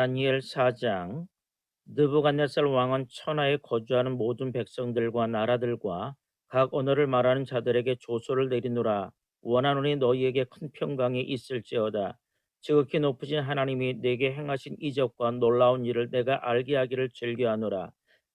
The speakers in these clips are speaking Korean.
다니엘 4장. 느부갓네살 왕은 천하에 거주하는 모든 백성들과 나라들과 각 언어를 말하는 자들에게 조소를 내리노라. 원하노니 너희에게 큰 평강이 있을지어다. 지극히 높으신 하나님이 내게 행하신 이적과 놀라운 일을 내가 알게 하기를 즐겨하노라.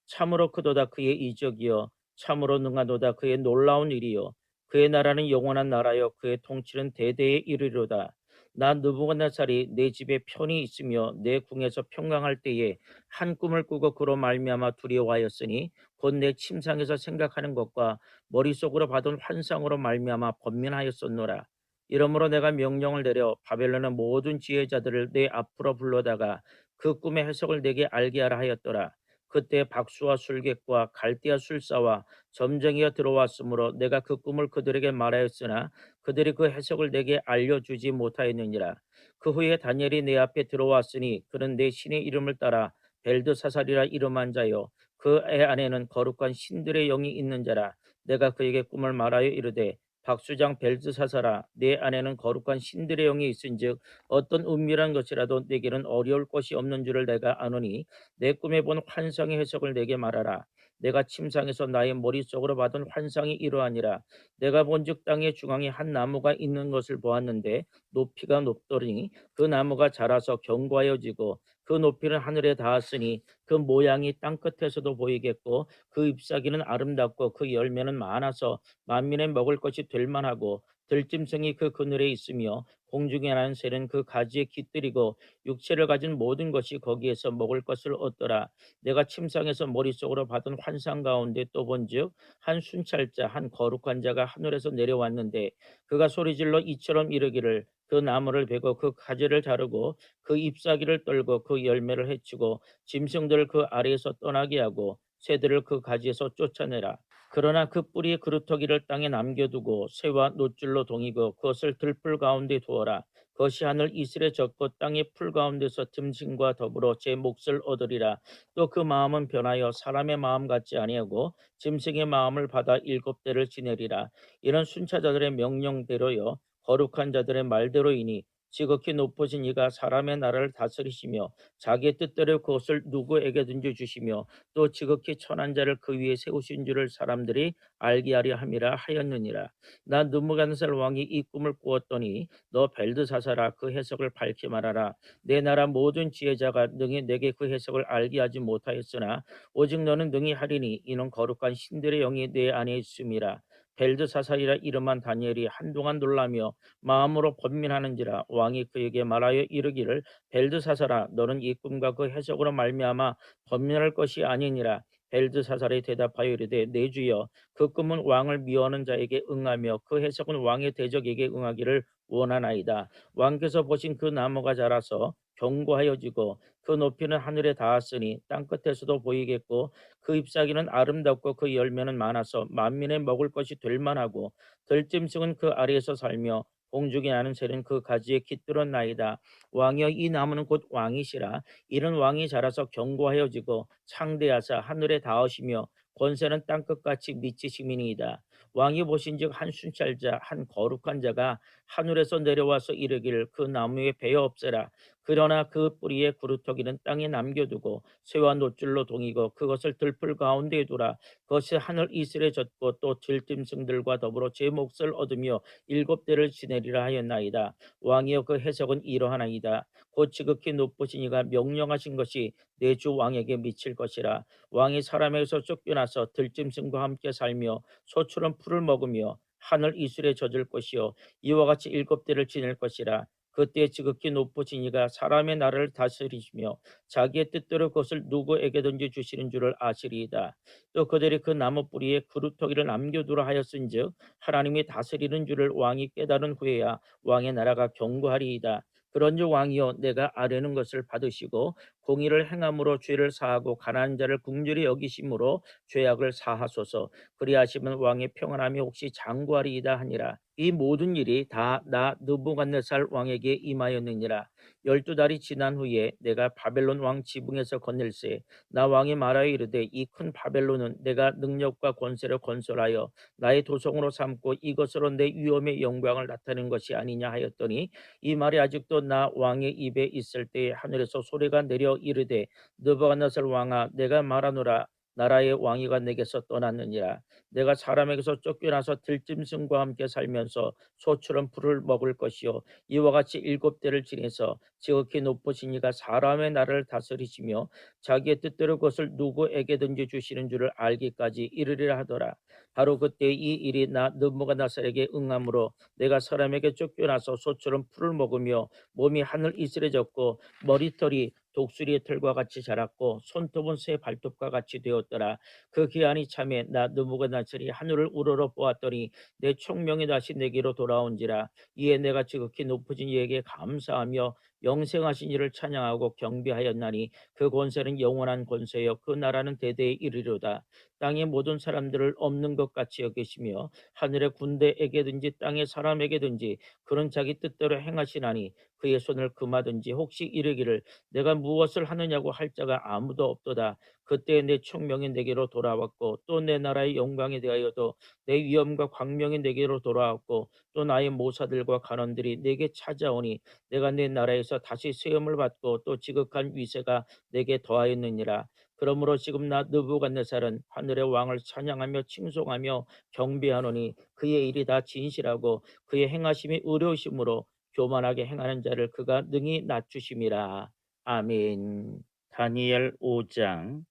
참으로 크도다 그의 이적이여, 참으로 능하도다 그의 놀라운 일이여. 그의 나라는 영원한 나라여, 그의 통치는 대대에 이르리로다. 나 느부갓네살이 내 집에 편히 있으며 내 궁에서 평강할 때에 한 꿈을 꾸고 그로 말미암아 두려워하였으니 곧 내 침상에서 생각하는 것과 머릿속으로 받은 환상으로 말미암아 번민하였었노라. 이러므로 내가 명령을 내려 바벨론의 모든 지혜자들을 내 앞으로 불러다가 그 꿈의 해석을 내게 알게 하라 하였더라. 그때 박수와 술객과 갈대아 술사와 점쟁이가 들어왔으므로 내가 그 꿈을 그들에게 말하였으나 그들이 그 해석을 내게 알려주지 못하였느니라. 그 후에 다니엘이 내 앞에 들어왔으니 그는 내 신의 이름을 따라 벨드사살이라 이름한 자요, 그 애 안에는 거룩한 신들의 영이 있는 자라. 내가 그에게 꿈을 말하여 이르되, 박수장 벨드사살아, 내 안에는 거룩한 신들의 영이 있은즉 어떤 은밀한 것이라도 내게는 어려울 것이 없는 줄을 내가 아노니 내 꿈에 본 환상의 해석을 내게 말하라. 내가 침상에서 나의 머릿속으로 받은 환상이 이러하니라. 내가 본즉 땅의 중앙에 한 나무가 있는 것을 보았는데 높이가 높더니 그 나무가 자라서 견고하여지고 그 높이는 하늘에 닿았으니 그 모양이 땅 끝에서도 보이겠고 그 잎사귀는 아름답고 그 열매는 많아서 만민의 먹을 것이 될 만하고 들짐승이 그 그늘에 있으며 공중에 나는 새는 그 가지에 깃들이고 육체를 가진 모든 것이 거기에서 먹을 것을 얻더라. 내가 침상에서 머릿속으로 받은 환상 가운데 또 본즉 한 순찰자 한 거룩한 자가 하늘에서 내려왔는데 그가 소리질러 이처럼 이르기를, 그 나무를 베고 그 가지를 자르고 그 잎사귀를 떨고 그 열매를 해치고 짐승들을 그 아래에서 떠나게 하고 새들을 그 가지에서 쫓아내라. 그러나 그 뿌리의 그루터기를 땅에 남겨두고 새와 노줄로 동이고 그것을 들풀 가운데 두어라. 그것이 하늘 이슬에 젖고 땅의 풀 가운데서 짐승과 더불어 제 몫을 얻으리라. 또 그 마음은 변하여 사람의 마음 같지 아니하고 짐승의 마음을 받아 일곱 대를 지내리라. 이런 순찰자들의 명령대로요 거룩한 자들의 말대로이니 지극히 높으신 이가 사람의 나라를 다스리시며 자기의 뜻대로 그것을 누구에게든지 주시며 또 지극히 천한 자를 그 위에 세우신 줄을 사람들이 알게 하려 함이라 하였느니라. 나 느부갓네살 왕이 이 꿈을 꾸었더니 너 벨드사사라, 그 해석을 밝히 말하라. 내 나라 모든 지혜자가 능히 내게 그 해석을 알게 하지 못하였으나 오직 너는 능히 하리니 이는 거룩한 신들의 영이 내 안에 있음이라. 벨드사살이라 이름한 다니엘이 한동안 놀라며 마음으로 번민하는지라. 왕이 그에게 말하여 이르기를, 벨드사살아, 너는 이 꿈과 그 해석으로 말미암아 번민할 것이 아니니라. 벨드사살이 대답하여 이르되, 내 주여, 그 꿈은 왕을 미워하는 자에게 응하며 그 해석은 왕의 대적에게 응하기를 원하나이다. 왕께서 보신 그 나무가 자라서 견고하여지고 그 높이는 하늘에 닿았으니 땅 끝에서도 보이겠고 그 잎사귀는 아름답고 그 열매는 많아서 만민의 먹을 것이 될 만하고 들짐승은 그 아래에서 살며 공중에 나는 새는 그 가지에 깃들었나이다. 왕이여, 이 나무는 곧 왕이시라. 이는 왕이 자라서 견고하여지고 창대하사 하늘에 닿으시며 권세는 땅끝같이 미치심이니이다. 왕이 보신즉 한 순찰자 한 거룩한 자가 하늘에서 내려와서 이르기를, 그 나무에 베어 없애라. 그러나 그 뿌리의 구루터기는 땅에 남겨두고 쇠와 노줄로 동이고 그것을 들풀 가운데에 두라. 그것이 하늘 이슬에 젖고 또 들짐승들과 더불어 제 몫을 얻으며 일곱 대를 지내리라 하였나이다. 왕이여, 그 해석은 이러하나이다. 곧 지극히 높으신 이가 명령하신 것이 내 주 왕에게 미칠 것이라. 왕이 사람에게서 쫓겨나서 들짐승과 함께 살며 소처럼 풀을 먹으며 하늘 이슬에 젖을 것이요 이와 같이 일곱 대를 지낼 것이라. 그때 지극히 높으신 이가 사람의 나라를 다스리시며 자기의 뜻대로 그것을 누구에게든지 주시는 줄을 아시리이다. 또 그들이 그 나무 뿌리에 그루터기를 남겨두라 하였은즉 하나님이 다스리는 줄을 왕이 깨달은 후에야 왕의 나라가 견고하리이다. 그런즉 왕이여, 내가 아뢰는 것을 받으시고 공의를 행함으로 죄를 사하고 가난한 자를 긍휼히 여기심으로 죄악을 사하소서. 그리하시면 왕의 평안함이 혹시 장구하리이다 하니라. 이 모든 일이 다 나 느부갓네살 왕에게 임하였느니라. 12달이 지난 후에 내가 바벨론 왕 지붕에서 건넬세 나 왕이 말하여 이르되 이 큰 바벨론은 내가 능력과 권세를 건설하여 나의 도성으로 삼고 이것으로 내 위엄의 영광을 나타낸 것이 아니냐 하였더니 이 말이 아직도 나 왕의 입에 있을 때에 하늘에서 소리가 내려 이르되 느부갓네살 왕아 내가 말하노라 나라의 왕위가 내게서 떠났느니라. 내가 사람에게서 쫓겨나서 들짐승과 함께 살면서 소처럼 풀을 먹을 것이요 이와 같이 7대를 지내서 지극히 높으신 이가 사람의 나라를 다스리시며 자기의 뜻대로 그것을 누구에게든지 주시는 줄을 알기까지 이르리라 하더라. 바로 그때 이 일이 나 느부갓네살에게 응함으로 내가 사람에게 쫓겨나서 소처럼 풀을 먹으며 몸이 하늘 이슬해졌고 머리털이 독수리의 털과 같이 자랐고 손톱은 새 발톱과 같이 되었더라. 그 기한이 참에 나 느부갓네살이 하늘을 우러러 보았더니 내 총명이 다시 내게로 돌아온지라. 이에 내가 지극히 높으신 이에게 감사하며 영생하신 이를 찬양하고 경배하였나니 그 권세는 영원한 권세여 그 나라는 대대에 이르리로다. 땅의 모든 사람들을 없는 것 같이 여기시며 하늘의 군대에게든지 땅의 사람에게든지 그런 자기 뜻대로 행하시나니 그의 손을 금하든지 혹시 이르기를 내가 무엇을 하느냐고 할 자가 아무도 없도다. 그때 내 총명이 내게로 돌아왔고 또 내 나라의 영광에 대하여도 내 위엄과 광명이 내게로 돌아왔고 또 나의 모사들과 간원들이 내게 찾아오니 내가 내 나라에서 다시 세움을 받고 또 지극한 위세가 내게 더하였느니라. 그러므로 지금 나 느부갓네살은 하늘의 왕을 찬양하며 칭송하며 경배하노니 그의 일이 다 진실하고 그의 행하심이 의로우심으로 교만하게 행하는 자를 그가 능히 낮추심이라. 아멘. 다니엘 5장.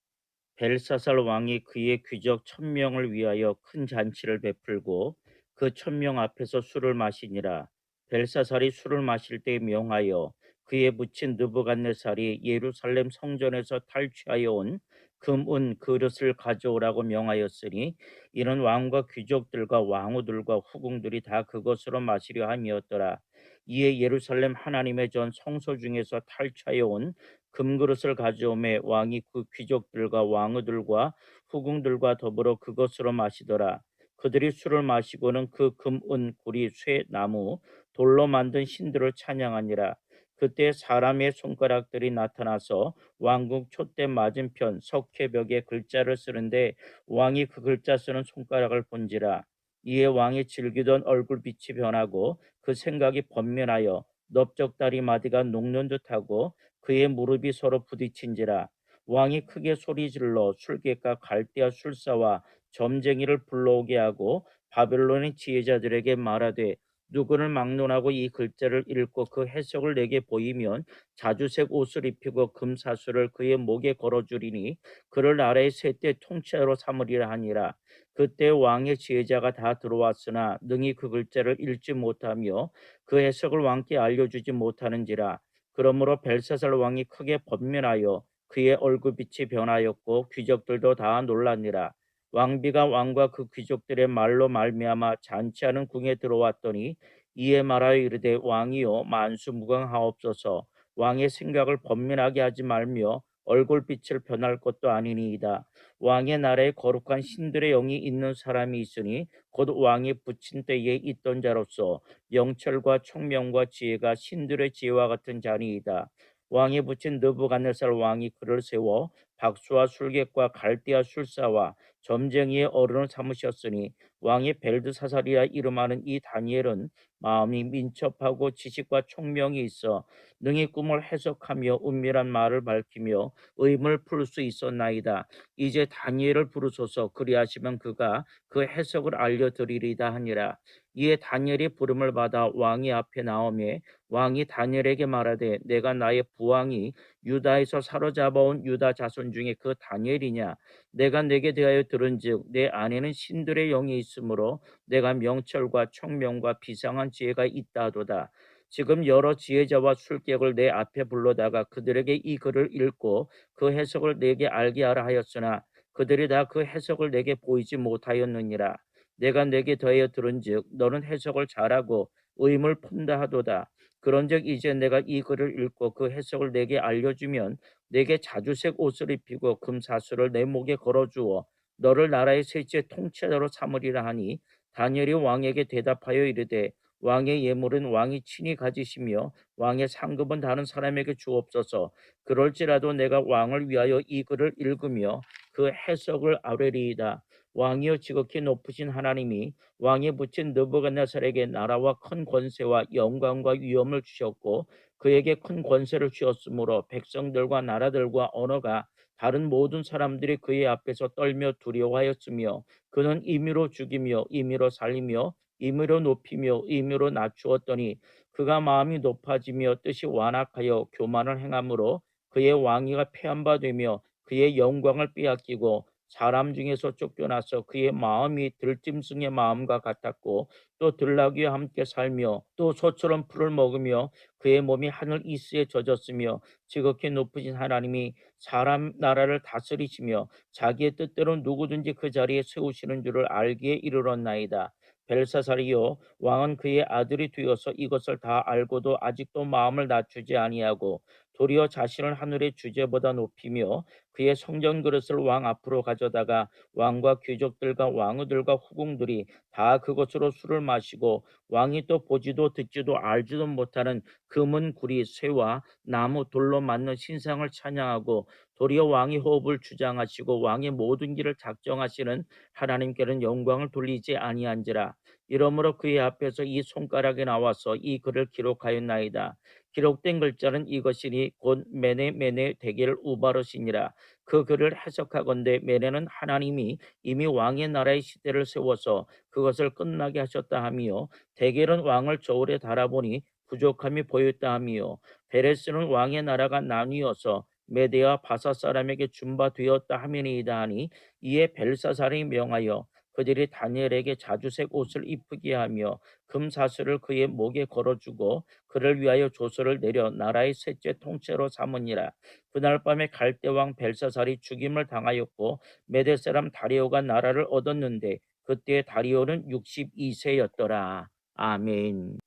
벨사살 왕이 그의 귀족 1000명을 위하여 큰 잔치를 베풀고 그 1000명 앞에서 술을 마시니라. 벨사살이 술을 마실 때 명하여 그의 묻힌 느부갓네살이 예루살렘 성전에서 탈취하여 온 금은 그릇을 가져오라고 명하였으니 이는 왕과 귀족들과 왕후들과 후궁들이 다 그것으로 마시려 함이었더라. 이에 예루살렘 하나님의 전 성소 중에서 탈취하여 온 금그릇을 가져오매 왕이 그 귀족들과 왕후들과 후궁들과 더불어 그것으로 마시더라. 그들이 술을 마시고는 그 금, 은, 구리, 쇠, 나무, 돌로 만든 신들을 찬양하니라. 그때 사람의 손가락들이 나타나서 왕궁 촛대 맞은편 석회벽에 글자를 쓰는데 왕이 그 글자 쓰는 손가락을 본지라. 이에 왕이 즐기던 얼굴빛이 변하고 그 생각이 번면하여 넓적다리 마디가 녹는 듯하고 그의 무릎이 서로 부딪힌지라. 왕이 크게 소리질러 술객과 갈대아 술사와 점쟁이를 불러오게 하고 바벨론의 지혜자들에게 말하되 누구를 막론하고 이 글자를 읽고 그 해석을 내게 보이면 자주색 옷을 입히고 금사슬을 그의 목에 걸어주리니 그를 나라의 셋대 통치자로 삼으리라 하니라. 그때 왕의 지혜자가 다 들어왔으나 능히 그 글자를 읽지 못하며 그 해석을 왕께 알려주지 못하는지라. 그러므로 벨사살 왕이 크게 번면하여 그의 얼굴빛이 변하였고 귀족들도 다 놀랐니라. 왕비가 왕과 그 귀족들의 말로 말미암아 잔치하는 궁에 들어왔더니 이에 말하여 이르되 왕이여 만수무강하옵소서. 왕의 생각을 번면하게 하지 말며 얼굴빛을 변할 것도 아니니이다. 왕의 나라에 거룩한 신들의 영이 있는 사람이 있으니 곧 왕이 붙인 때에 있던 자로서 영철과 총명과 지혜가 신들의 지혜와 같은 자니이다. 왕이 붙인 느부갓네살 왕이 그를 세워 박수와 술객과 갈대아 술사와 점쟁이의 어른을 삼으셨으니 왕이 벨드사살이라 이름하는 이 다니엘은 마음이 민첩하고 지식과 총명이 있어 능히 꿈을 해석하며 은밀한 말을 밝히며 의문을 풀 수 있었나이다. 이제 다니엘을 부르소서. 그리하시면 그가 그 해석을 알려드리리다 하니라. 이에 다니엘이 부름을 받아 왕이 앞에 나오매 왕이 다니엘에게 말하되 내가 나의 부왕이 유다에서 사로잡아온 유다 자손 중에 그 다니엘이냐. 내가 내게 대하여 들은즉 내 안에는 신들의 영이 있으므로 내가 명철과 총명과 비상한 지혜가 있다도다. 지금 여러 지혜자와 술객을 내 앞에 불러다가 그들에게 이 글을 읽고 그 해석을 내게 알게 하라 하였으나 그들이 다 그 해석을 내게 보이지 못하였느니라. 내가 내게 더하여 들은즉 너는 해석을 잘하고 의물 푼다 하도다. 그런즉 이제 내가 이 글을 읽고 그 해석을 내게 알려주면 내게 자주색 옷을 입히고 금사슬을 내 목에 걸어주어 너를 나라의 셋째 통치자로 삼으리라 하니 다니엘이 왕에게 대답하여 이르되 왕의 예물은 왕이 친히 가지시며 왕의 상급은 다른 사람에게 주옵소서. 그럴지라도 내가 왕을 위하여 이 글을 읽으며 그 해석을 아뢰리이다. 왕이여 지극히 높으신 하나님이 왕이 붙인 느부갓네살에게 나라와 큰 권세와 영광과 위엄을 주셨고 그에게 큰 권세를 주었으므로 백성들과 나라들과 언어가 다른 모든 사람들이 그의 앞에서 떨며 두려워하였으며 그는 임의로 죽이며 임의로 살리며 임의로 높이며 임의로 낮추었더니 그가 마음이 높아지며 뜻이 완악하여 교만을 행함으로 그의 왕위가 패한 바 되며 그의 영광을 빼앗기고 사람 중에서 쫓겨나서 그의 마음이 들짐승의 마음과 같았고 또 들나귀와 함께 살며 또 소처럼 풀을 먹으며 그의 몸이 하늘 이스에 젖었으며 지극히 높으신 하나님이 사람 나라를 다스리시며 자기의 뜻대로 누구든지 그 자리에 세우시는 줄을 알기에 이르렀나이다. 벨사살이요 왕은 그의 아들이 되어서 이것을 다 알고도 아직도 마음을 낮추지 아니하고 도리어 자신을 하늘의 주제보다 높이며 그의 성전 그릇을 왕 앞으로 가져다가 왕과 귀족들과 왕후들과 후궁들이 다 그것으로 술을 마시고 왕이 또 보지도 듣지도 알지도 못하는 금은 구리 쇠와 나무 돌로 만든 신상을 찬양하고 도리어 왕의 호흡을 주장하시고 왕의 모든 길을 작정하시는 하나님께는 영광을 돌리지 아니한지라. 이러므로 그의 앞에서 이 손가락에 나와서 이 글을 기록하였나이다. 기록된 글자는 이것이니 곧 메네 메네 데겔 우바르시니라. 그 글을 해석하건대 메네는 하나님이 이미 왕의 나라의 시대를 세워서 그것을 끝나게 하셨다 하며 데겔은 왕을 저울에 달아보니 부족함이 보였다 하며 베레스는 왕의 나라가 나뉘어서 메대와 바사 사람에게 준바되었다 하면이다 하니 이에 벨사살이 명하여 그들이 다니엘에게 자주색 옷을 입히게 하며 금사슬을 그의 목에 걸어주고 그를 위하여 조서를 내려 나라의 셋째 통째로 삼으니라. 그날 밤에 갈대 왕 벨사살이 죽임을 당하였고 메대 사람 다리오가 나라를 얻었는데 그때 다리오는 62세였더라. 아멘.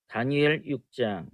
다니엘 6장.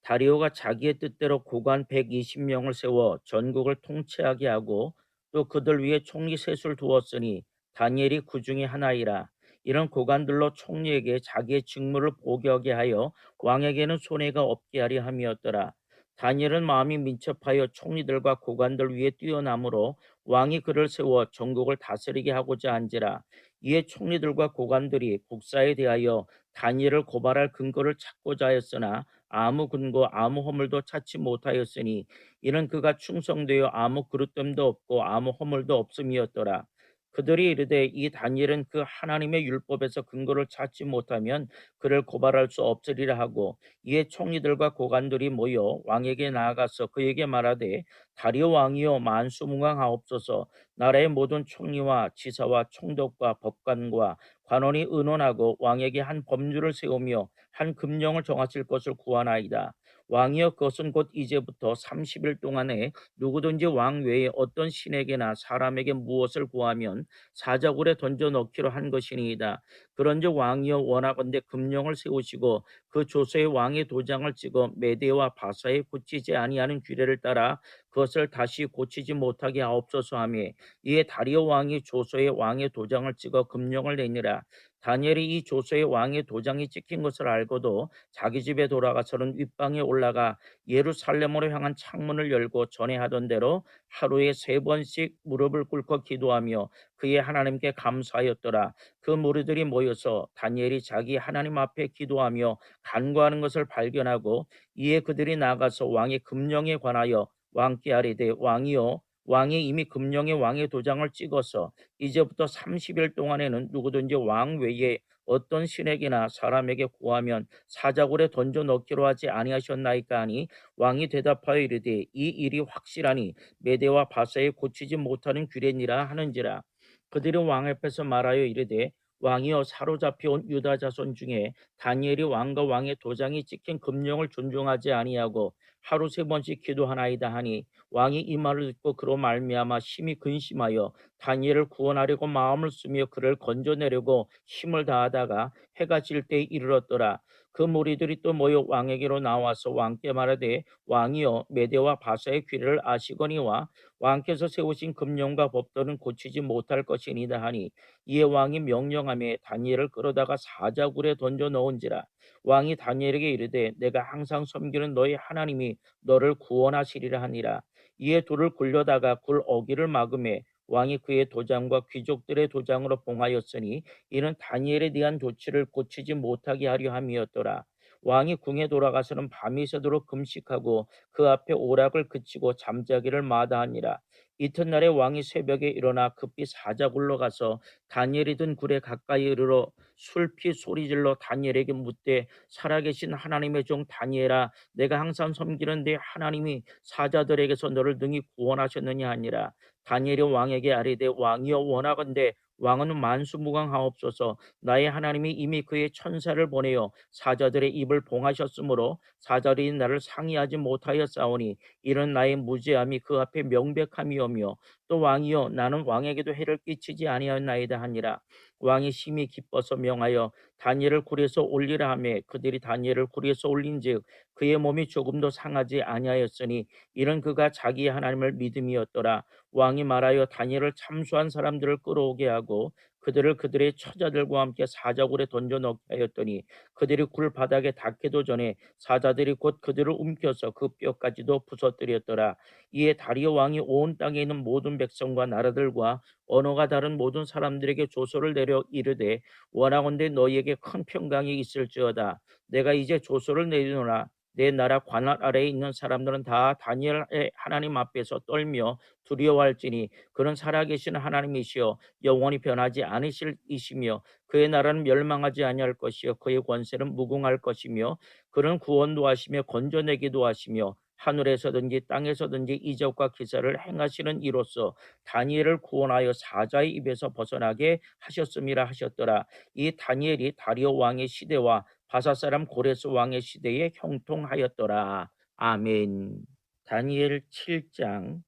다리오가 자기의 뜻대로 고관 120명을 세워 전국을 통치하게 하고 또 그들 위에 총리 셋을 두었으니 다니엘이 그 중에 하나이라. 이런 고관들로 총리에게 자기의 직무를 보게 하여 왕에게는 손해가 없게 하려 함이었더라. 다니엘은 마음이 민첩하여 총리들과 고관들 위에 뛰어나므로 왕이 그를 세워 전국을 다스리게 하고자 한지라. 이에 총리들과 고관들이 국사에 대하여 다니엘을 고발할 근거를 찾고자 하였으나 아무 근거 아무 허물도 찾지 못하였으니 이는 그가 충성되어 아무 그릇됨도 없고 아무 허물도 없음이었더라. 그들이 이르되 이 다니엘은 그 하나님의 율법에서 근거를 찾지 못하면 그를 고발할 수 없으리라 하고 이에 총리들과 고관들이 모여 왕에게 나아가서 그에게 말하되 다리오 왕이여 만수무강하옵소서. 나라의 모든 총리와 지사와 총독과 법관과 관원이 의논하고 왕에게 한 법률을 세우며 한 금령을 정하실 것을 구하나이다. 왕이여 그것은 곧 이제부터 30일 동안에 누구든지 왕 외에 어떤 신에게나 사람에게 무엇을 구하면 사자굴에 던져 넣기로 한 것이니이다. 그런즉 왕이여 원하건대 금령을 세우시고 그 조서에 왕의 도장을 찍어 메대와 바사에 고치지 아니하는 규례를 따라 그것을 다시 고치지 못하게 하옵소서 하며 이에 다리오 왕이 조서에 왕의 도장을 찍어 금령을 내니라. 다니엘이 이 조서에 왕의 도장이 찍힌 것을 알고도 자기 집에 돌아가서는 윗방에 올라가 예루살렘으로 향한 창문을 열고 전에 하던 대로 하루에 3번씩 무릎을 꿇고 기도하며 그의 하나님께 감사하였더라. 그 무리들이 모여서 다니엘이 자기 하나님 앞에 기도하며 간구하는 것을 발견하고 이에 그들이 나가서 왕의 금령에 관하여 왕께 아뢰되 왕이여 왕이 이미 금령에 왕의 도장을 찍어서 이제부터 30일 동안에는 누구든지 왕 외에 어떤 신에게나 사람에게 구하면 사자굴에 던져 넣기로 하지 아니하셨나이까 하니 왕이 대답하여 이르되 이 일이 확실하니 메대와 바사에 고치지 못하는 규례니라 하는지라. 그들이 왕 앞에서 말하여 이르되 왕이여 사로잡혀온 유다 자손 중에 다니엘이 왕과 왕의 도장이 찍힌 금령을 존중하지 아니하고 하루 3번씩 기도하나이다 하니 왕이 이 말을 듣고 그로 말미암아 심히 근심하여 다니엘을 구원하려고 마음을 쓰며 그를 건져내려고 힘을 다하다가 해가 질 때에 이르렀더라. 그 무리들이 또 모여 왕에게로 나와서 왕께 말하되 왕이여 메대와 바사의 귀를 아시거니와 왕께서 세우신 금령과 법도는 고치지 못할 것이니이다 하니 이에 왕이 명령하며 다니엘을 끌어다가 사자굴에 던져 넣은지라. 왕이 다니엘에게 이르되 내가 항상 섬기는 너희 하나님이 너를 구원하시리라 하니라. 이에 돌을 굴려다가 굴 어기를 막음에 왕이 그의 도장과 귀족들의 도장으로 봉하였으니 이는 다니엘에 대한 조치를 고치지 못하게 하려 함이었더라. 왕이 궁에 돌아가서는 밤이 새도록 금식하고 그 앞에 오락을 그치고 잠자기를 마다하니라. 이튿날에 왕이 새벽에 일어나 급히 사자굴로 가서 다니엘이 든 굴에 가까이 이르러 술피 소리질러 다니엘에게 묻되 살아계신 하나님의 종 다니엘아 내가 항상 섬기는 내 하나님이 사자들에게서 너를 능히 구원하셨느냐 하니라. 다니엘이 왕에게 아뢰되 왕이여 원하건대 왕은 만수무강하옵소서. 나의 하나님이 이미 그의 천사를 보내어 사자들의 입을 봉하셨으므로 사자들이 나를 상의하지 못하여 싸우니 이런 나의 무죄함이 그 앞에 명백함이오며 또 왕이여 나는 왕에게도 해를 끼치지 아니하였나이다 하니라. 왕이 심히 기뻐서 명하여 다니엘을 굴에서 올리라 하매 그들이 다니엘을 굴에서 올린즉 그의 몸이 조금도 상하지 아니하였으니 이는 그가 자기의 하나님을 믿음이었더라. 왕이 말하여 다니엘을 참수한 사람들을 끌어오게 하고 그들을 그들의 처자들과 함께 사자굴에 던져 넣게 하였더니 그들이 굴 바닥에 닿기도 전에 사자들이 곧 그들을 움켜서 그 뼈까지도 부서뜨렸더라. 이에 다리오 왕이 온 땅에 있는 모든 백성과 나라들과 언어가 다른 모든 사람들에게 조소를 내려 이르되 원하건대 너희에게 큰 평강이 있을지어다. 내가 이제 조소를 내리노라. 내 나라 관할 아래에 있는 사람들은 다 다니엘의 하나님 앞에서 떨며 두려워할지니 그는 살아계신 하나님이시여 영원히 변하지 않으실 이시며 그의 나라는 멸망하지 아니할 것이요 그의 권세는 무궁할 것이며 그는 구원도 하시며 건져내기도 하시며 하늘에서든지 땅에서든지 이적과 기사를 행하시는 이로써 다니엘을 구원하여 사자의 입에서 벗어나게 하셨음이라 하셨더라. 이 다니엘이 다리오 왕의 시대와 바사 사람 고레스 왕의 시대에 형통하였더라. 아멘. 다니엘 7장.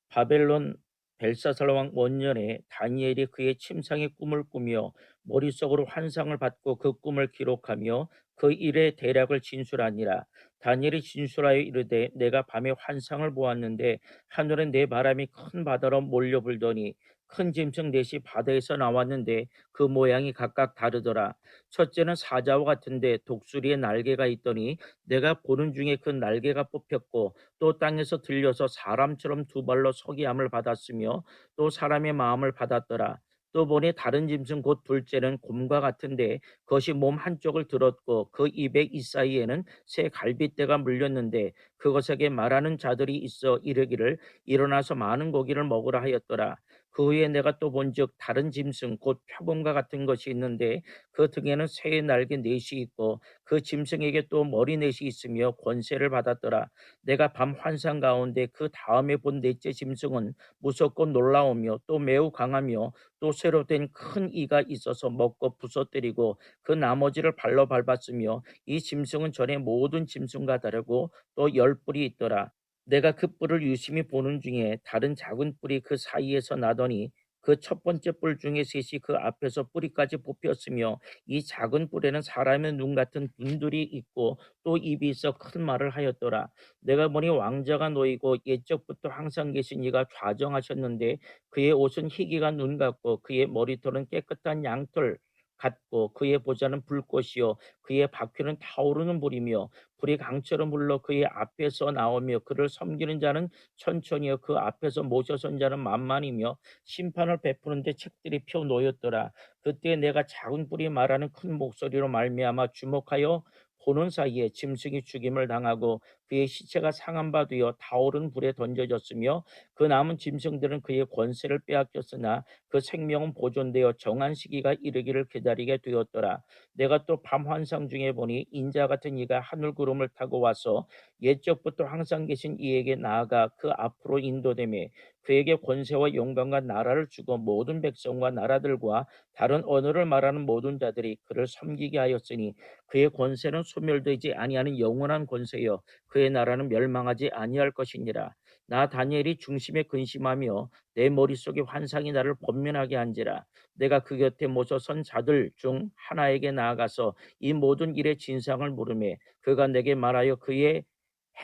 바벨론 벨사살 왕 원년에 다니엘이 그의 침상의 꿈을 꾸며 머릿속으로 환상을 받고 그 꿈을 기록하며 그 일의 대략을 진술하니라. 다니엘이 진술하여 이르되 내가 밤에 환상을 보았는데 하늘은 내 바람이 큰 바다로 몰려 불더니 큰 짐승 넷이 바다에서 나왔는데 그 모양이 각각 다르더라. 첫째는 사자와 같은데 독수리의 날개가 있더니 내가 보는 중에 그 날개가 뽑혔고 또 땅에서 들려서 사람처럼 두 발로 서기함을 받았으며 또 사람의 마음을 받았더라. 또 보니 다른 짐승 곧 둘째는 곰과 같은데 그것이 몸 한쪽을 들었고 그 입의 이사이에는 새 갈빗대가 물렸는데 그것에게 말하는 자들이 있어 이르기를 일어나서 많은 고기를 먹으라 하였더라. 그 후에 내가 또 본즉 다른 짐승 곧 표범과 같은 것이 있는데 그 등에는 새의 날개 넷이 있고 그 짐승에게 또 머리 넷이 있으며 권세를 받았더라. 내가 밤 환상 가운데 그 다음에 본 넷째 짐승은 무섭고 놀라우며 또 매우 강하며 또 새로 된 큰 이가 있어서 먹고 부서뜨리고 그 나머지를 발로 밟았으며 이 짐승은 전에 모든 짐승과 다르고 또 10뿔이 있더라. 내가 그 뿔을 유심히 보는 중에 다른 작은 뿔이 그 사이에서 나더니 그 첫 번째 뿔 중에 셋이 그 앞에서 뿌리까지 뽑혔으며 이 작은 뿔에는 사람의 눈 같은 눈들이 있고 또 입이 있어 큰 말을 하였더라. 내가 보니 왕자가 놓이고 옛적부터 항상 계신 이가 좌정하셨는데 그의 옷은 희기가 눈 같고 그의 머리털은 깨끗한 양털 같고 그의 보좌는 불꽃이요 그의 바퀴는 타오르는 불이며 불이 강처럼 흘러 그의 앞에서 나오며 그를 섬기는 자는 천천히요 그 앞에서 모셔선 자는 만만이며 심판을 베푸는데 책들이 펴 놓였더라. 그때 내가 작은 불이 말하는 큰 목소리로 말미암아 주목하여 보는 사이에 짐승이 죽임을 당하고 그의 시체가 상한 바 되어 타오른 불에 던져졌으며 그 남은 짐승들은 그의 권세를 빼앗겼으나 그 생명은 보존되어 정한 시기가 이르기를 기다리게 되었더라. 내가 또 밤 환상 중에 보니 인자 같은 이가 하늘 구름을 타고 와서 옛적부터 항상 계신 이에게 나아가 그 앞으로 인도되매 그에게 권세와 영광과 나라를 주고 모든 백성과 나라들과 다른 언어를 말하는 모든 자들이 그를 섬기게 하였으니 그의 권세는 소멸되지 아니하는 영원한 권세여 그의 나라는 멸망하지 아니할 것이니라. 나 다니엘이 중심에 근심하며 내 머릿속에 환상이 나를 번민하게 한지라. 내가 그 곁에 모셔선 자들 중 하나에게 나아가서 이 모든 일의 진상을 물으매 그가 내게 말하여 그의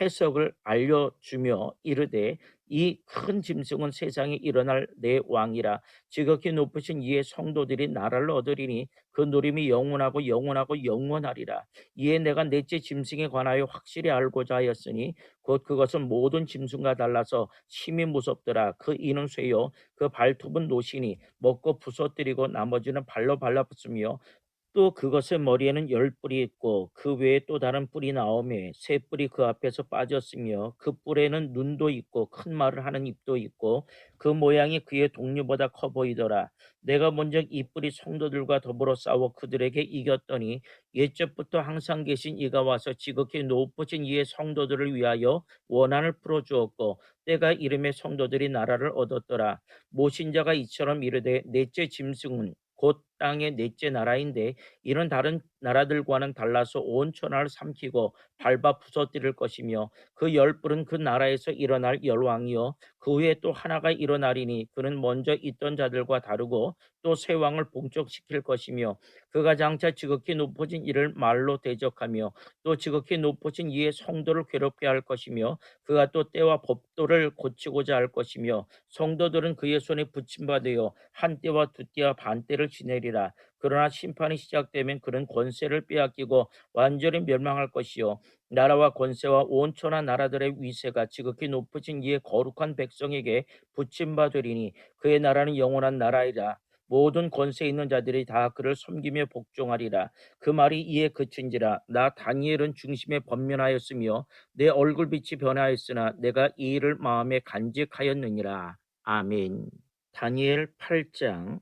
해석을 알려주며 이르되 이 큰 짐승은 세상에 일어날 내 왕이라. 지극히 높으신 이의 성도들이 나라를 얻으리니 그 누림이 영원하고 영원하고 영원하리라. 이에 내가 넷째 짐승에 관하여 확실히 알고자 하였으니 곧 그것은 모든 짐승과 달라서 심히 무섭더라. 그 이는 쇠요 그 발톱은 노시니 먹고 부서뜨리고 나머지는 발로 발라붙으며 또 그것의 머리에는 열 뿔이 있고 그 외에 또 다른 뿔이 나오매 새 뿔이 그 앞에서 빠졌으며 그 뿔에는 눈도 있고 큰 말을 하는 입도 있고 그 모양이 그의 동류보다 커 보이더라. 내가 먼저 이 뿔이 성도들과 더불어 싸워 그들에게 이겼더니 옛적부터 항상 계신 이가 와서 지극히 높으신 이의 성도들을 위하여 원한을 풀어주었고 때가 이름의 성도들이 나라를 얻었더라. 모신 자가 이처럼 이르되 넷째 짐승은 곧 땅의 넷째 나라인데 이런 다른 나라들과는 달라서 온 천하를 삼키고 밟아 부서뜨릴 것이며 그 열불은 그 나라에서 일어날 열왕이요 그 후에 또 하나가 일어나리니 그는 먼저 있던 자들과 다르고 또 새 왕을 봉적시킬 것이며 그가 장차 지극히 높아진 이를 말로 대적하며 또 지극히 높아진 이의 성도를 괴롭게 할 것이며 그가 또 때와 법도를 고치고자 할 것이며 성도들은 그의 손에 붙임받으여 한 때와 두 때와 반 때를 지내리라. 그러나 심판이 시작되면 그는 권세를 빼앗기고 완전히 멸망할 것이요 나라와 권세와 온 천하 나라들의 위세가 지극히 높으신 이의 거룩한 백성에게 붙임받으리니 그의 나라는 영원한 나라이라. 모든 권세 있는 자들이 다 그를 섬기며 복종하리라. 그 말이 이에 그친지라. 나 다니엘은 중심에 번면하였으며 내 얼굴빛이 변하였으나 내가 이 일을 마음에 간직하였느니라. 아멘. 다니엘 8장.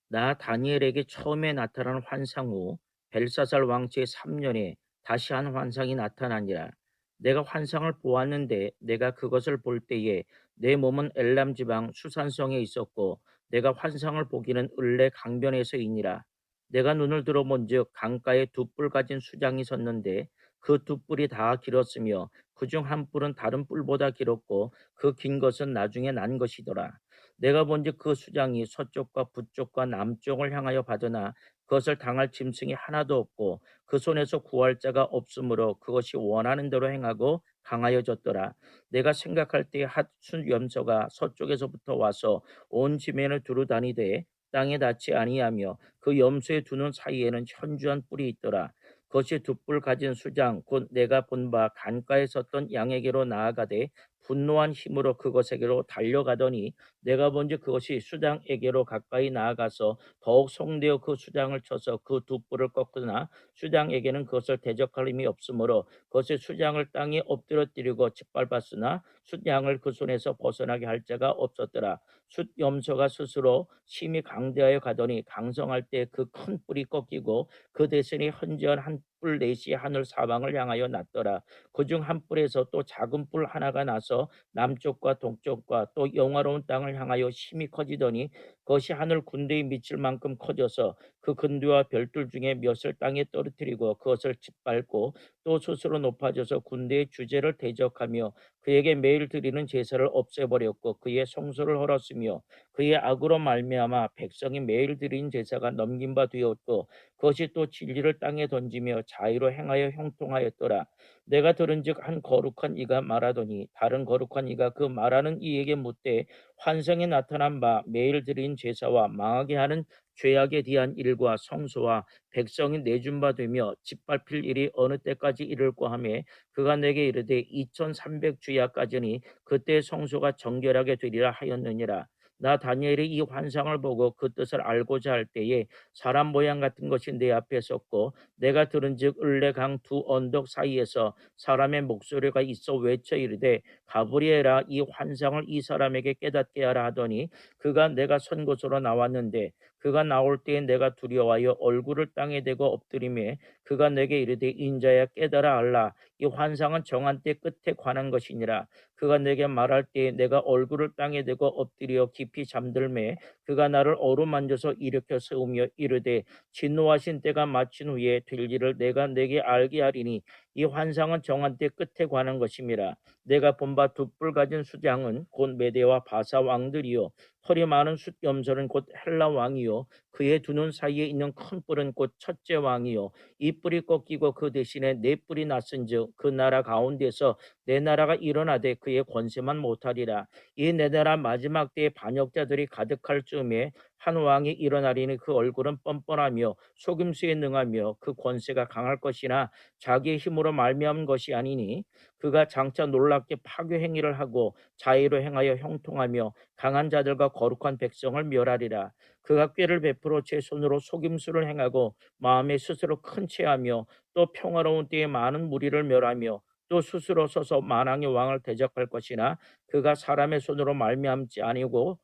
나 다니엘에게 처음에 나타난 환상 후 벨사살 왕 제3년에 다시 한 환상이 나타나니라. 내가 환상을 보았는데 내가 그것을 볼 때에 내 몸은 엘람 지방 수산성에 있었고 내가 환상을 보기는 을레 강변에서이니라. 내가 눈을 들어본즉 강가에 두 뿔 가진 수장이 섰는데 그 두 뿔이 다 길었으며 그중 한 뿔은 다른 뿔보다 길었고 그 긴 것은 나중에 난 것이더라. 내가 본즉 그 수장이 서쪽과 북쪽과 남쪽을 향하여 받으나 그것을 당할 짐승이 하나도 없고 그 손에서 구할 자가 없으므로 그것이 원하는 대로 행하고 강하여졌더라. 내가 생각할 때에 핫순 염소가 서쪽에서부터 와서 온 지면을 두루 다니되 땅에 닿지 아니하며 그 염소의 두 눈 사이에는 현주한 뿔이 있더라. 그것이 두 뿔 가진 수장 곧 내가 본 바 간가에 섰던 양에게로 나아가되 분노한 힘으로 그것에게로 달려가더니 내가 본즉 그것이 수장에게로 가까이 나아가서 더욱 성되어 그 수장을 쳐서 그 두 뿔을 꺾으나 수장에게는 그것을 대적할 힘이 없으므로 그것이 수장을 땅에 엎드려뜨리고 짓밟았으나 숫양을 그 손에서 벗어나게 할 자가 없었더라. 숫염소가 스스로 심히 강대하여 가더니 강성할 때 그 큰 뿔이 꺾이고 그 대신에 현저한 한 뿔 넷이 하늘 사방을 향하여 났더라. 그중 한 뿔에서 또 작은 뿔 하나가 나서 남쪽과 동쪽과 또 영화로운 땅을 향하여 심히 커지더니 그것이 하늘 군대에 미칠 만큼 커져서 그 근두와 별들 중에 몇을 땅에 떨어뜨리고 그것을 짓밟고 또 스스로 높아져서 군대의 주제를 대적하며 그에게 매일 드리는 제사를 없애버렸고 그의 성소를 헐었으며 그의 악으로 말미암아 백성이 매일 드리는 제사가 넘긴 바 되었고 그것이 또 진리를 땅에 던지며 자유로 행하여 형통하였더라. 내가 들은즉 한 거룩한 이가 말하더니 다른 거룩한 이가 그 말하는 이에게 묻되 환상에 나타난 바 매일 드린 제사와 망하게 하는 죄악에 대한 일과 성소와 백성이 내준 바 되며 짓밟힐 일이 어느 때까지 이를까 하매 그가 내게 이르되 2300주야까지니 그때 성소가 정결하게 되리라 하였느니라. 나 다니엘이 이 환상을 보고 그 뜻을 알고자 할 때에 사람 모양 같은 것이 내 앞에 섰고 내가 들은즉 을레강 두 언덕 사이에서 사람의 목소리가 있어 외쳐 이르되 가브리엘아 이 환상을 이 사람에게 깨닫게 하라 하더니 그가 내가 선 곳으로 나왔는데 그가 나올 때에 내가 두려워하여 얼굴을 땅에 대고 엎드리매 그가 내게 이르되 인자야 깨달아 알라 이 환상은 정한 때 끝에 관한 것이니라. 그가 내게 말할 때에 내가 얼굴을 땅에 대고 엎드려 깊이 잠들매 그가 나를 어루만져서 일으켜 세우며 이르되 진노하신 때가 마친 후에 될 일을 내가 내게 알게 하리니 이 환상은 정한 때 끝에 관한 것임이라. 내가 본 바 두 뿔 가진 수장은 곧 메대와 바사 왕들이요 털이 많은 숫염소는 곧 헬라 왕이요 그의 두 눈 사이에 있는 큰 뿔은 곧 첫째 왕이요 이 뿔이 꺾이고 그 대신에 네 뿔이 났은즉 그 나라 가운데서 내 나라가 일어나되 그의 권세만 못하리라. 이 내 나라 마지막 때에 반역자들이 가득할 즈음에 한 왕이 일어나리니 그 얼굴은 뻔뻔하며 속임수에 능하며 그 권세가 강할 것이나 자기의 힘으로 말미암은 것이 아니니 그가 장차 놀랍게 파괴 행위를 하고 자의로 행하여 형통하며 강한 자들과 거룩한 백성을 멸하리라. 그가 꾀를 베풀어 제 손으로 속임수를 행하고 마음에 스스로 큰 체하며 또 평화로운 때에 많은 무리를 멸하며 또 스스로 서서 만왕의 왕을 대적할 것이나 그가 사람의 손으로 말미암지 아니고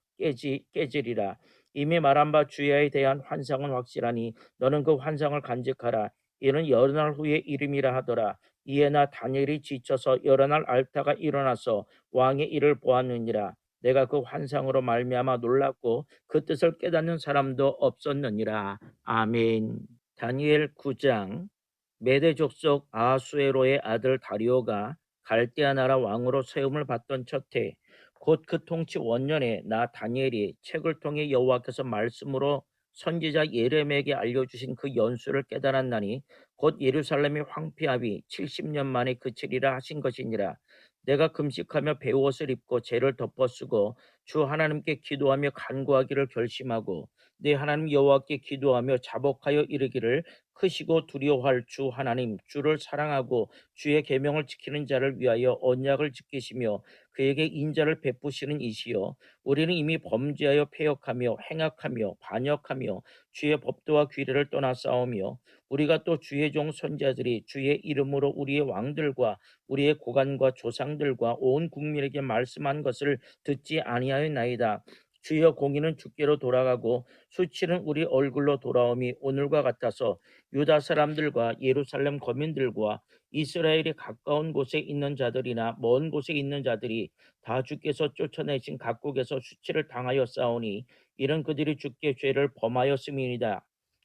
깨지리라. 이미 말한 바 주야에 대한 환상은 확실하니 너는 그 환상을 간직하라. 이는 여러 날 후의 이름이라 하더라. 이에 나 다니엘이 지쳐서 여러 날 앓다가 일어나서 왕의 일을 보았느니라. 내가 그 환상으로 말미암아 놀랐고 그 뜻을 깨닫는 사람도 없었느니라. 아멘. 다니엘 9장. 메대 족속 아하수에로의 아들 다리오가 갈대아 나라 왕으로 세움을 받던 첫해 곧 그 통치 원년에 나 다니엘이 책을 통해 여호와께서 말씀으로 선지자 예레미야에게 알려주신 그 연수를 깨달았나니 곧 예루살렘의 황폐함이 70년 만에 그치리라 하신 것이니라. 내가 금식하며 베옷을 입고 죄를 덮어쓰고 주 하나님께 기도하며 간구하기를 결심하고 내 하나님 여호와께 기도하며 자복하여 이르기를 크시고 두려워할 주 하나님 주를 사랑하고 주의 계명을 지키는 자를 위하여 언약을 지키시며 그에게 인자를 베푸시는 이시여 우리는 이미 범죄하여 패역하며 행악하며 반역하며 주의 법도와 규례를 떠나 싸우며 우리가 또 주의 종 선자들이 주의 이름으로 우리의 왕들과 우리의 고관과 조상들과 온 국민에게 말씀한 것을 듣지 아니하였나이다. 주여 공의는 주께로 돌아가고 수치는 우리 얼굴로 돌아옴이 오늘과 같아서 유다 사람들과 예루살렘 거민들과 이스라엘이 가까운 곳에 있는 자들이나 먼 곳에 있는 자들이 다 주께서 쫓아내신 각국에서 수치를 당하여 싸우니 이런 그들이 주께 죄를 범하였음이니이다.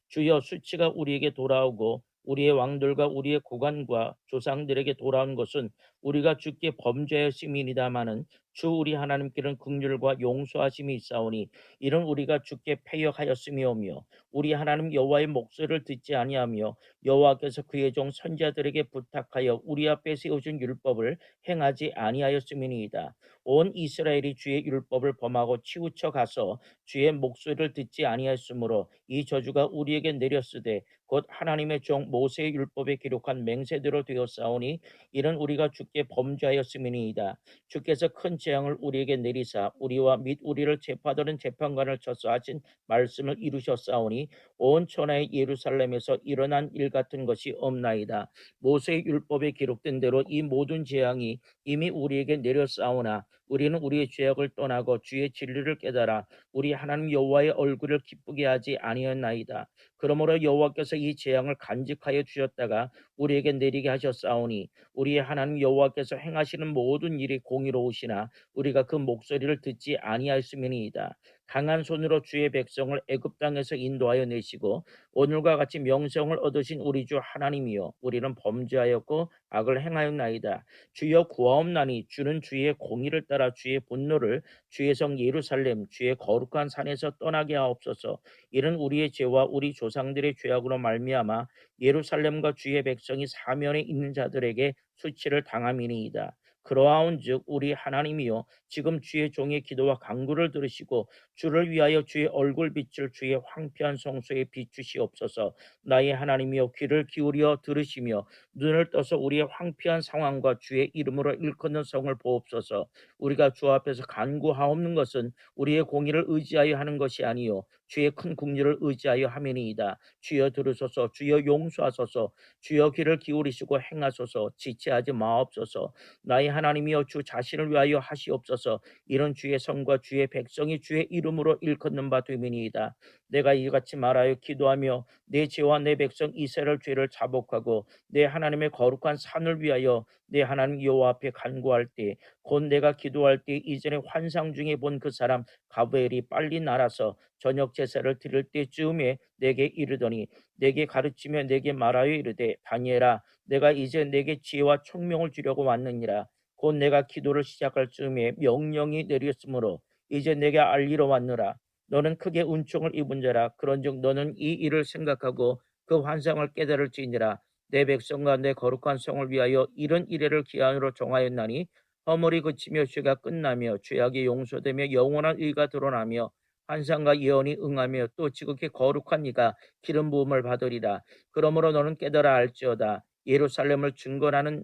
주여 수치가 우리에게 돌아오고 우리의 왕들과 우리의 고관과 조상들에게 돌아온 것은 우리가 주께 범죄하였음이니다마는 주 우리 하나님께는 긍휼과 용서하심이 있사오니 이는 우리가 주께 패역하였음이오며 우리 하나님 여호와의 목소리를 듣지 아니하며 여호와께서 그의 종 선지자들에게 부탁하여 우리 앞에 세우신 율법을 행하지 아니하였음이니이다. 온 이스라엘이 주의 율법을 범하고 치우쳐 가서 주의 목소리를 듣지 아니하였으므로 이 저주가 우리에게 내렸으되 곧 하나님의 종 모세의 율법에 기록한 맹세대로 되었사오니 이는 우리가 주께 범죄하였음이니이다. 주께서 큰 재앙을 우리에게 내리사 우리와 및 우리를 재판하는 재판관을 쳐서 하신 말씀을 이루셨사오니 온 천하의 예루살렘에서 일어난 일 같은 것이 없나이다. 모세의 율법에 기록된 대로 이 모든 재앙이 이미 우리에게 내렸사오나 우리는 우리의 죄악을 떠나고 주의 진리를 깨달아 우리 하나님 여호와의 얼굴을 기쁘게 하지 아니었나이다. 그러므로 여호와께서 이 재앙을 간직하여 주셨다가 우리에게 내리게 하셨사오니 우리의 하나님 여호와께서 행하시는 모든 일이 공의로우시나 우리가 그 목소리를 듣지 아니하였음이니이다. 강한 손으로 주의 백성을 애굽 땅에서 인도하여 내시고 오늘과 같이 명성을 얻으신 우리 주 하나님이여 우리는 범죄하였고 악을 행하였나이다. 주여 구하옵나니 주는 주의 공의를 따라 주의 분노를 주의 성 예루살렘 주의 거룩한 산에서 떠나게 하옵소서. 이는 우리의 죄와 우리 조상들의 죄악으로 말미암아 예루살렘과 주의 백성이 사면에 있는 자들에게 수치를 당함이니이다. 그러하온즉 우리 하나님이여 지금 주의 종의 기도와 간구를 들으시고 주를 위하여 주의 얼굴빛을 주의 황폐한 성소에 비추시옵소서. 나의 하나님이여 귀를 기울여 들으시며 눈을 떠서 우리의 황폐한 상황과 주의 이름으로 일컫는 성을 보옵소서. 우리가 주 앞에서 간구하옵는 것은 우리의 공의를 의지하여 하는 것이 아니요 주의 큰 긍휼을 의지하여 함이니이다. 주여 들으소서. 주여 용서하소서. 주여 귀를 기울이시고 행하소서. 지체하지 마옵소서. 나의 하나님이여 주 자신을 위하여 하시옵소서. 이런 주의 성과 주의 백성이 주의 이름으로 일컫는 바 됨이니이다. 내가 이같이 말하여 기도하며 내 죄와 내 백성 이스라엘 죄를 자복하고 내 하나님의 거룩한 산을 위하여 내 하나님 여호와 앞에 간구할 때 곧 내가 기도할 때 이전에 환상 중에 본 그 사람 가브엘이 빨리 날아서 저녁 제사를 드릴 때쯤에 내게 이르더니 내게 가르치며 내게 말하여 이르되 다니엘아 내가 이제 내게 지혜와 총명을 주려고 왔느니라. 곧 내가 기도를 시작할 즈음에 명령이 내렸으므로 이제 내게 알리러 왔노라. 너는 크게 은총을 입은 자라. 그런즉 너는 이 일을 생각하고 그 환상을 깨달을지니라. 내 백성과 내 거룩한 성을 위하여 이런 이래를 기한으로 정하였나니 허물이 그치며 죄가 끝나며 죄악이 용서되며 영원한 의가 드러나며 환상과 예언이 응하며 또 지극히 거룩한 이가 기름 부음을 받으리라. 그러므로 너는 깨달아 알지어다. 예루살렘을 증거하는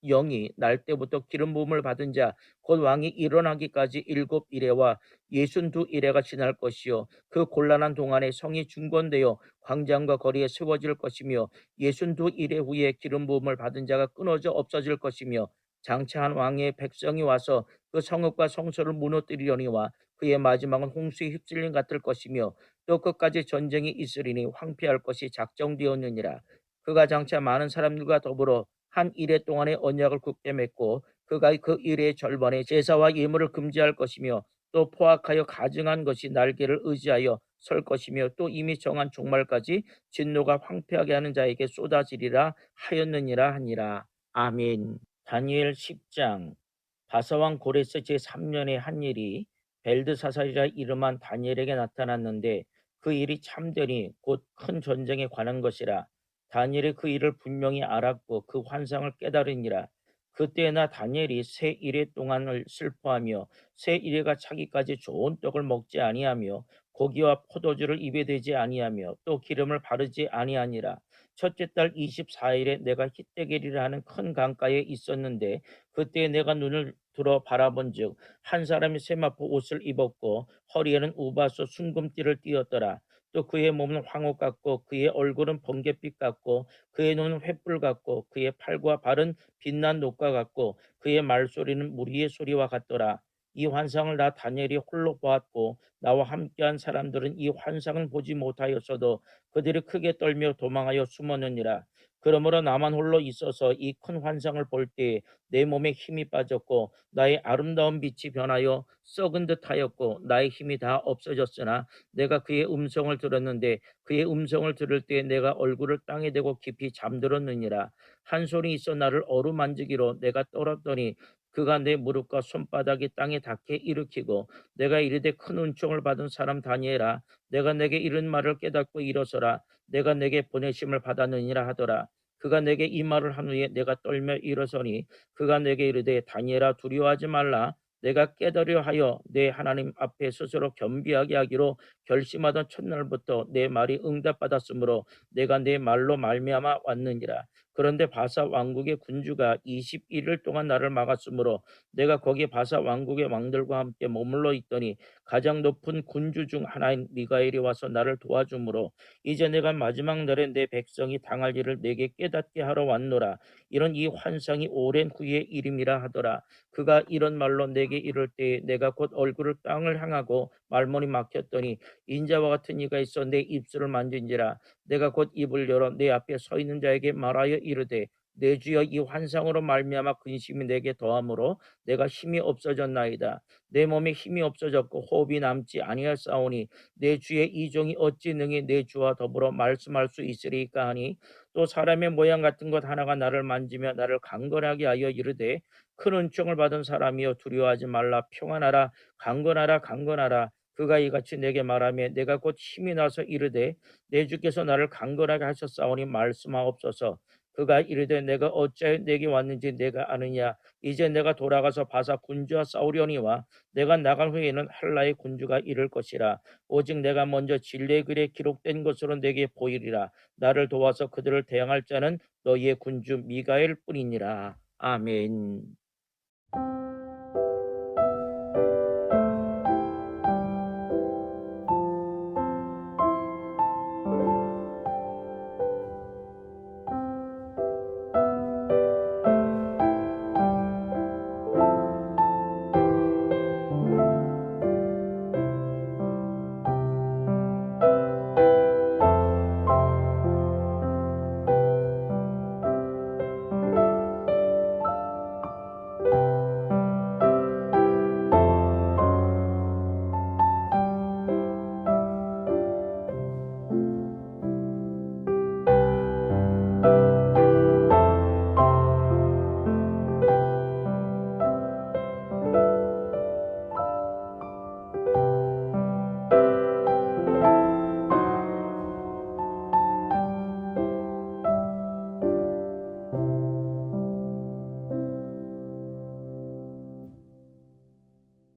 영이 날 때부터 기름 부음을 받은 자 곧 왕이 일어나기까지 7 이래와 62 이래가 지날 것이요 그 곤란한 동안에 성이 중건되어 광장과 거리에 세워질 것이며 62 이래 후에 기름 부음을 받은 자가 끊어져 없어질 것이며 장차 한 왕의 백성이 와서 그 성읍과 성소를 무너뜨리려니와 그의 마지막은 홍수에 휩쓸림 같을 것이며 또 끝까지 전쟁이 있으리니 황폐할 것이 작정되었느니라. 그가 장차 많은 사람들과 더불어 한 이래 동안의 언약을 굳게 맺고 그가 그 일의 절반에 제사와 예물을 금지할 것이며 또 포악하여 가증한 것이 날개를 의지하여 설 것이며 또 이미 정한 종말까지 진노가 황폐하게 하는 자에게 쏟아지리라 하였느니라 하니라. 아멘. 다니엘 10장. 바사왕 고레스 제3년에 한 일이 벨드사살이라 이름한 다니엘에게 나타났는데 그 일이 참되니 곧 큰 전쟁에 관한 것이라. 다니엘이 그 일을 분명히 알았고 그 환상을 깨달으니라. 그때나 다니엘이 새 이래 동안을 슬퍼하며 새 이래가 차기까지 좋은 떡을 먹지 아니하며 고기와 포도주를 입에 대지 아니하며 또 기름을 바르지 아니하니라. 첫째 달 24일에 내가 히데겔이라 하는 큰 강가에 있었는데 그때 내가 눈을 들어 바라본즉 한 사람이 세마포 옷을 입었고 허리에는 우바소 순금띠를 띠었더라. 또 그의 몸은 황옥 같고 그의 얼굴은 번갯빛 같고 그의 눈은 횃불 같고 그의 팔과 발은 빛난 녹과 같고 그의 말소리는 무리의 소리와 같더라. 이 환상을 나 다니엘이 홀로 보았고 나와 함께한 사람들은 이 환상을 보지 못하였어도 그들이 크게 떨며 도망하여 숨었느니라. 그러므로 나만 홀로 있어서 이 큰 환상을 볼 때에 내 몸에 힘이 빠졌고 나의 아름다운 빛이 변하여 썩은 듯하였고 나의 힘이 다 없어졌으나 내가 그의 음성을 들었는데 그의 음성을 들을 때 내가 얼굴을 땅에 대고 깊이 잠들었느니라. 한 손이 있어 나를 어루만지기로 내가 떨었더니 그가 내 무릎과 손바닥이 땅에 닿게 일으키고 내가 이르되 큰 은총을 받은 사람 다니엘아 내가 내게 이런 말을 깨닫고 일어서라 내가 내게 보내심을 받았느니라 하더라. 그가 내게 이 말을 한 후에 내가 떨며 일어서니 그가 내게 이르되 다니엘아 두려워하지 말라. 내가 깨달으려 하여 내 하나님 앞에 스스로 겸비하게 하기로 결심하던 첫날부터 내 말이 응답받았으므로 내가 내 말로 말미암아 왔느니라. 그런데 바사 왕국의 군주가 21일 동안 나를 막았으므로 내가 거기 바사 왕국의 왕들과 함께 머물러 있더니 가장 높은 군주 중 하나인 미가엘이 와서 나를 도와주므로 이제 내가 마지막 날에 내 백성이 당할 일을 내게 깨닫게 하러 왔노라. 이런 이 환상이 오랜 후의 일임이라 하더라. 그가 이런 말로 내게 이를 때 내가 곧 얼굴을 땅을 향하고 말문이 막혔더니 인자와 같은 이가 있어 내 입술을 만진지라. 내가 곧 입을 열어 내 앞에 서 있는 자에게 말하여 이르되 내 주여 이 환상으로 말미암아 근심이 내게 더함으로 내가 힘이 없어졌나이다. 내 몸에 힘이 없어졌고 호흡이 남지 아니하사오니 내 주의 이 종이 어찌 능히 내 주와 더불어 말씀할 수 있으리까 하니 또 사람의 모양 같은 것 하나가 나를 만지며 나를 강건하게 하여 이르되 큰 은총을 받은 사람이여 두려워하지 말라 평안하라 강건하라 강건하라. 그가 이같이 내게 말하며 내가 곧 힘이 나서 이르되 내 주께서 나를 강건하게 하셨사오니 말씀하옵소서. 그가 이르되 내가 어찌하여 내게 왔는지 내가 아느냐. 이제 내가 돌아가서 바사 군주와 싸우려니와 내가 나간 후에는 헬라의 군주가 이를 것이라. 오직 내가 먼저 진리의 글에 기록된 것으로 내게 보이리라. 나를 도와서 그들을 대항할 자는 너희의 군주 미가엘 뿐이니라. 아멘.